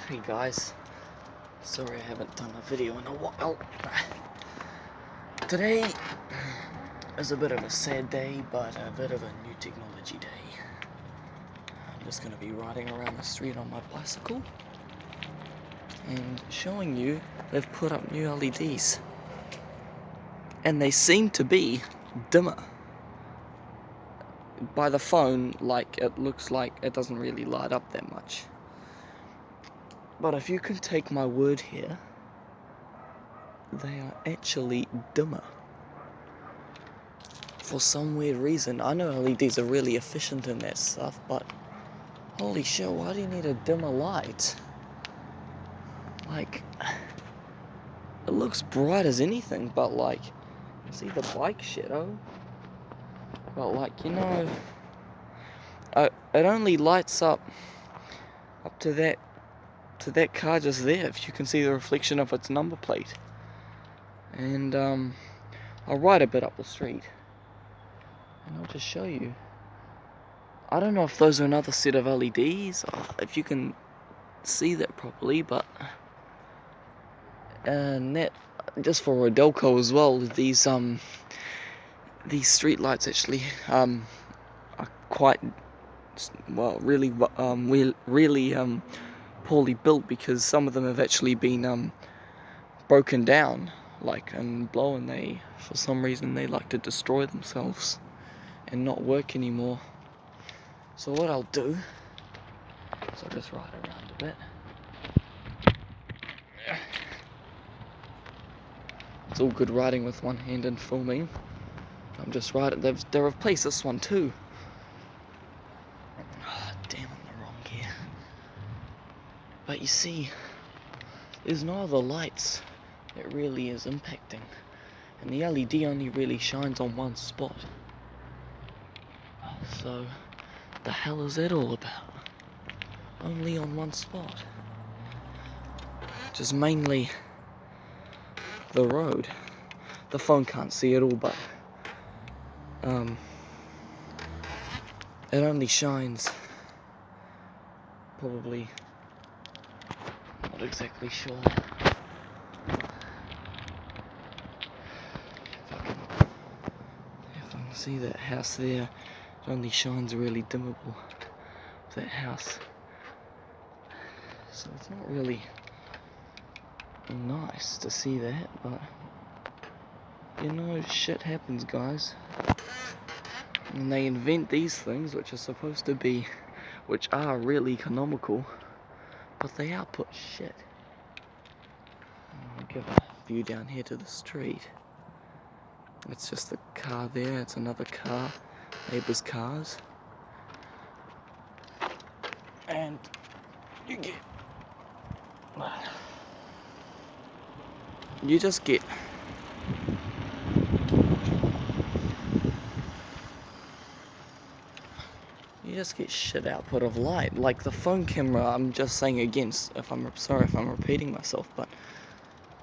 Hey guys, sorry I haven't done a video in a while. Today is a bit of a sad day, but a bit of a new technology day. I'm just going to be riding around the street on my bicycle and showing you they've put up new LEDs. And they seem to be dimmer. By the phone, like, it looks like it doesn't really light up that much. But if you can take my word here, they are actually dimmer. For some weird reason. I know LEDs are really efficient in that stuff, but holy shit, why do you need a dimmer light? Like, it looks bright as anything, but like, see the bike shadow? But like, you know, it only lights up to that car just there, if you can see the reflection of its number plate. And I'll ride a bit up the street and I'll just show you. I don't know if those are another set of LEDs, if you can see that properly, but that just for Rodelco as well, these streetlights actually are quite really poorly built, because some of them have actually been broken down, like, and blown. They, for some reason, they like to destroy themselves and not work anymore. So what I'll do is I'll just ride around a bit. It's all good riding with one hand and filming. I'm just riding. They've replaced this one too. Oh, damn, I'm the wrong gear. But you see, there's no other lights that really is impacting, and the LED only really shines on one spot. So, the hell is that all about? Only on one spot. Which is mainly the road. The phone can't see it all, but it only shines probably, not exactly sure. If I can see that house there, it only shines really dimmable, that house. So it's not really nice to see that, but you know, shit happens, guys. And they invent these things which are really economical, but they output shit. I'll give a view down here to the street. It's just a car there, it's another car, neighbours' cars. And you just get shit output of light. Like the phone camera, I'm just saying again, sorry if I'm repeating myself, but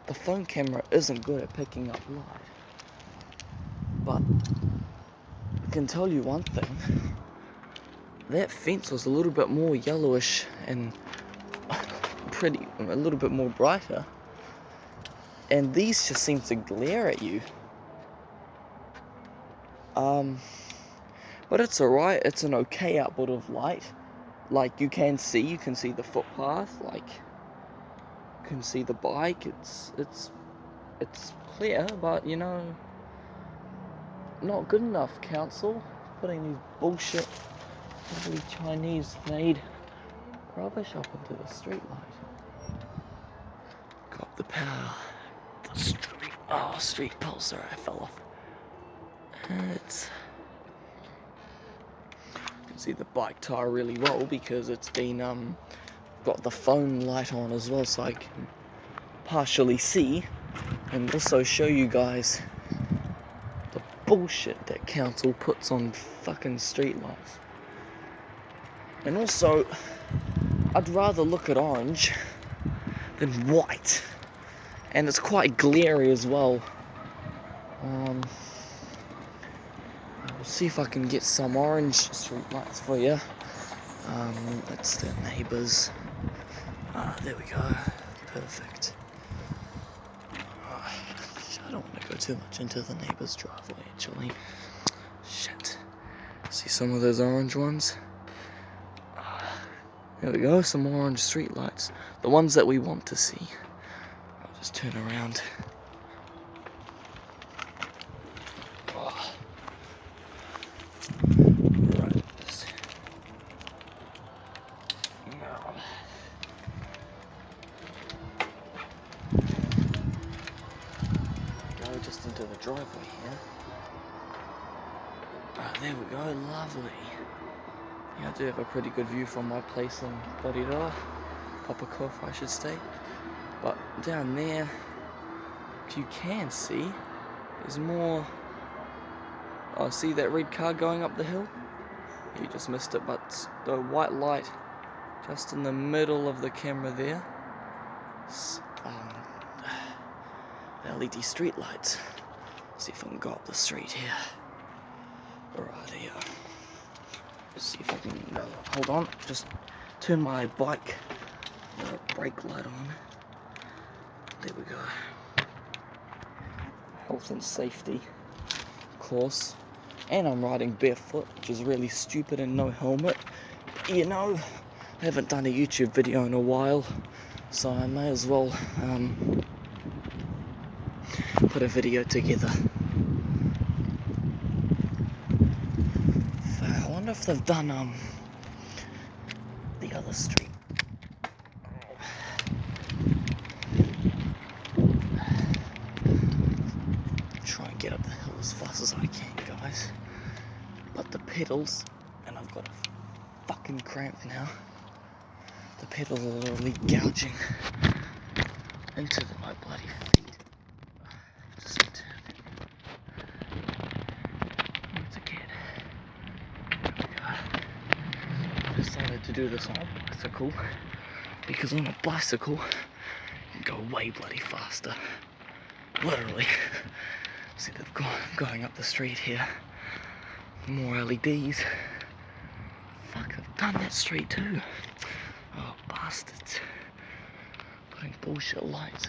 the phone camera isn't good at picking up light. But I can tell you one thing, that fence was a little bit more yellowish and a little bit more brighter, and these just seem to glare at you. But it's alright, it's an okay output of light. Like, you can see the footpath, like, you can see the bike, it's clear, but, you know, not good enough, council, putting these bullshit, probably Chinese-made rubbish up into the street light. Got the power, street pole, sorry, I fell off. You can see the bike tire really well, because it's been got the phone light on as well, so I can partially see and also show you guys the bullshit that council puts on fucking street lights. And also, I'd rather look at orange than white, and it's quite glary as well. I'll see if I can get some orange street lights for you. That's the neighbours. Ah, there we go. Perfect. I don't want to go too much into the neighbor's driveway, actually. Shit. See some of those orange ones? There we go, some more orange streetlights. The ones that we want to see. I'll just turn around. Right. Go just into the driveway here. There we go, lovely. Yeah, I do have a pretty good view from my place in Borira, Papa Cove I should say. But down there, if you can see, there's more. Oh, see that red car going up the hill? You just missed it, but the white light just in the middle of the camera there. The LED street lights. See if I can go up the street here. Right here. See if I can, hold on, just turn my bike brake light on. There we go. Health and safety, of course. And I'm riding barefoot, which is really stupid, and no helmet. You know, I haven't done a YouTube video in a while, so I may as well put a video together. I wonder if they've done the other street. Try and get up the hill as fast as I can, guys. But the pedals, and I've got a fucking cramp now. The pedals are literally gouging into my bloody feet. Just turn. Once again. I decided to do this on a bicycle because on a bicycle you can go way bloody faster. Literally. See, they've gone going up the street here. More LEDs. Fuck, I've done that street too. Oh, bastards. Putting bullshit lights.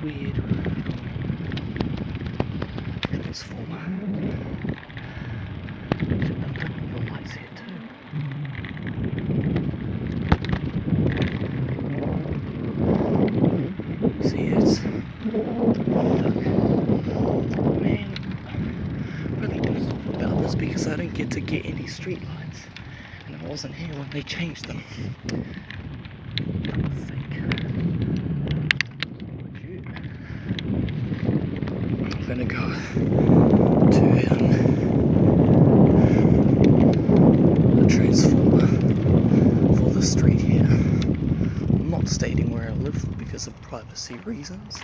Weird transformer. I'm putting the lights here too. See, it's man, really pissed off about this because I don't get to get any street lights, and I wasn't here when they changed them. I'm gonna go to the transformer for the street here. I'm not stating where I live because of privacy reasons.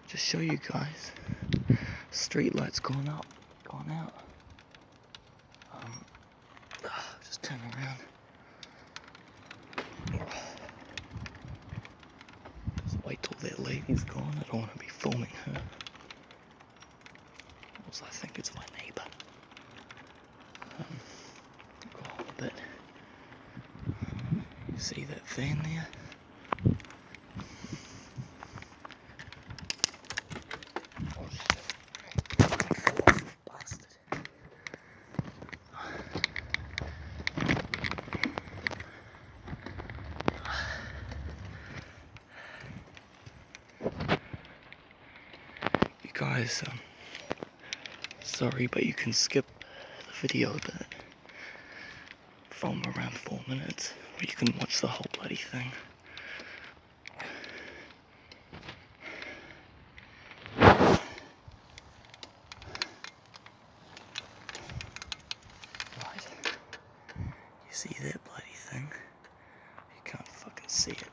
Just show you guys, street lights gone out. Just turn around. Just wait till that lady's gone. I don't want to be filming her. Also, I think it's my neighbour. Go on a bit. You see that van there? Guys, sorry, but you can skip the video, but film around 4 minutes, or you can watch the whole bloody thing. Right, you see that bloody thing? You can't fucking see it.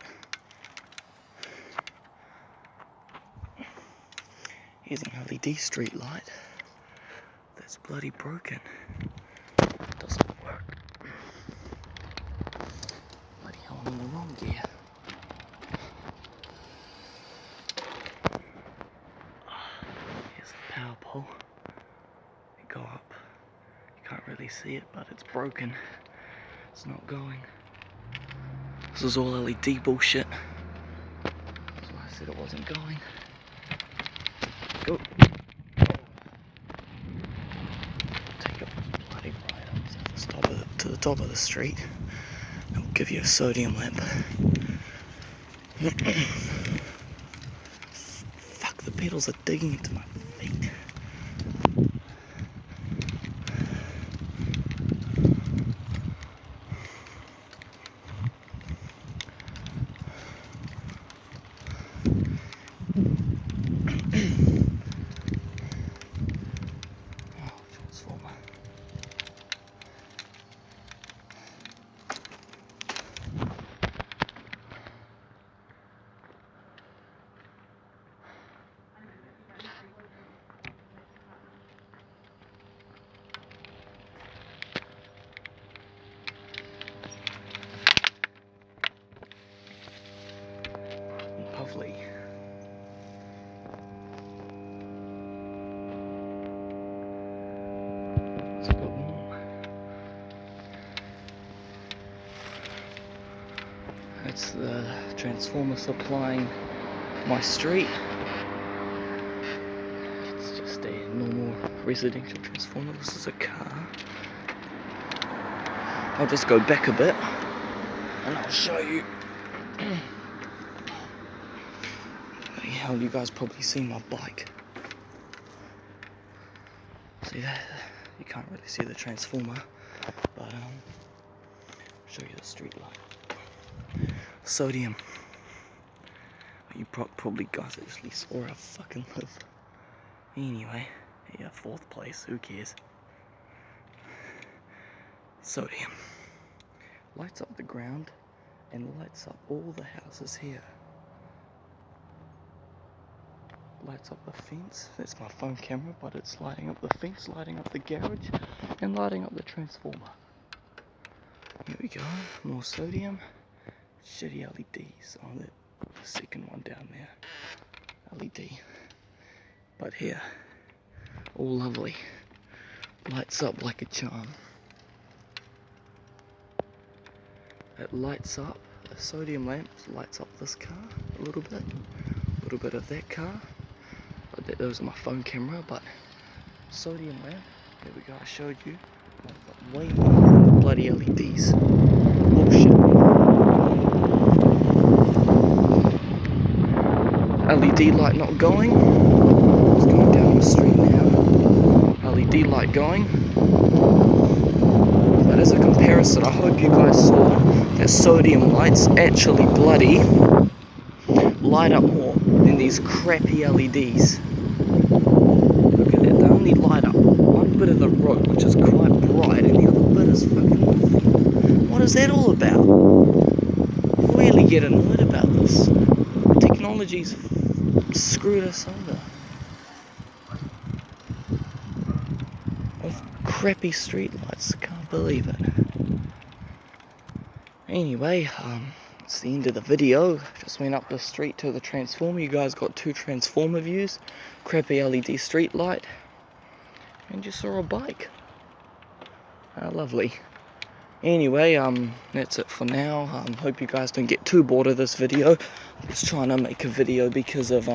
Here's an LED street light that's bloody broken. It doesn't work. Bloody hell, I'm in the wrong gear. Here's the power pole. You go up. You can't really see it, but it's broken. It's not going. This is all LED bullshit. That's why I said it wasn't going. Go. Take a bloody ride up to the top of the street. It'll give you a sodium lamp. Fuck, the pedals are digging into my feet. Lovely. Let's put more. That's the transformer supplying my street. It's just a normal residential transformer. This is a car. I'll just go back a bit and I'll show you. Hell, you guys probably seen my bike. See that? You can't really see the transformer, but I'll show you the street light. Sodium. You probably guys actually saw where I fucking live. Anyway, yeah, 4th place. Who cares? Sodium lights up the ground and lights up all the houses here. Lights up the fence. That's my phone camera, but it's lighting up the fence, lighting up the garage, and lighting up the transformer. Here we go. More sodium. Shitty LEDs on the second one down there. LED. But here, all lovely. Lights up like a charm. It lights up. The sodium lamp lights up this car a little bit of that car. Those are my phone camera, but sodium lamp, there we go, I showed you. I've got way more bloody LEDs. Bullshit. LED light not going. It's going down the street now. LED light going. But as a comparison, I hope you guys saw that sodium lights actually bloody light up more than these crappy LEDs. Look at that, they only light up one bit of the road, which is quite bright, and the other bit is fucking nothing. What is that all about? I really get annoyed about this. Technology's screwed us over. With crappy streetlights, can't believe it. Anyway, it's the end of the video. Just went up the street to the transformer. You guys got 2 transformer views, crappy LED street light, and you saw a bike. Lovely. Anyway, that's it for now. Hope you guys don't get too bored of this video. I'm just trying to make a video because of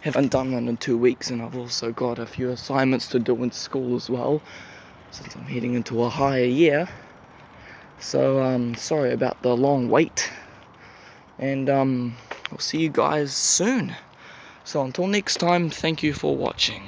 haven't done one in 2 weeks, and I've also got a few assignments to do in school as well, since I'm heading into a higher year. So sorry about the long wait, and I'll see you guys soon. So until next time, thank you for watching.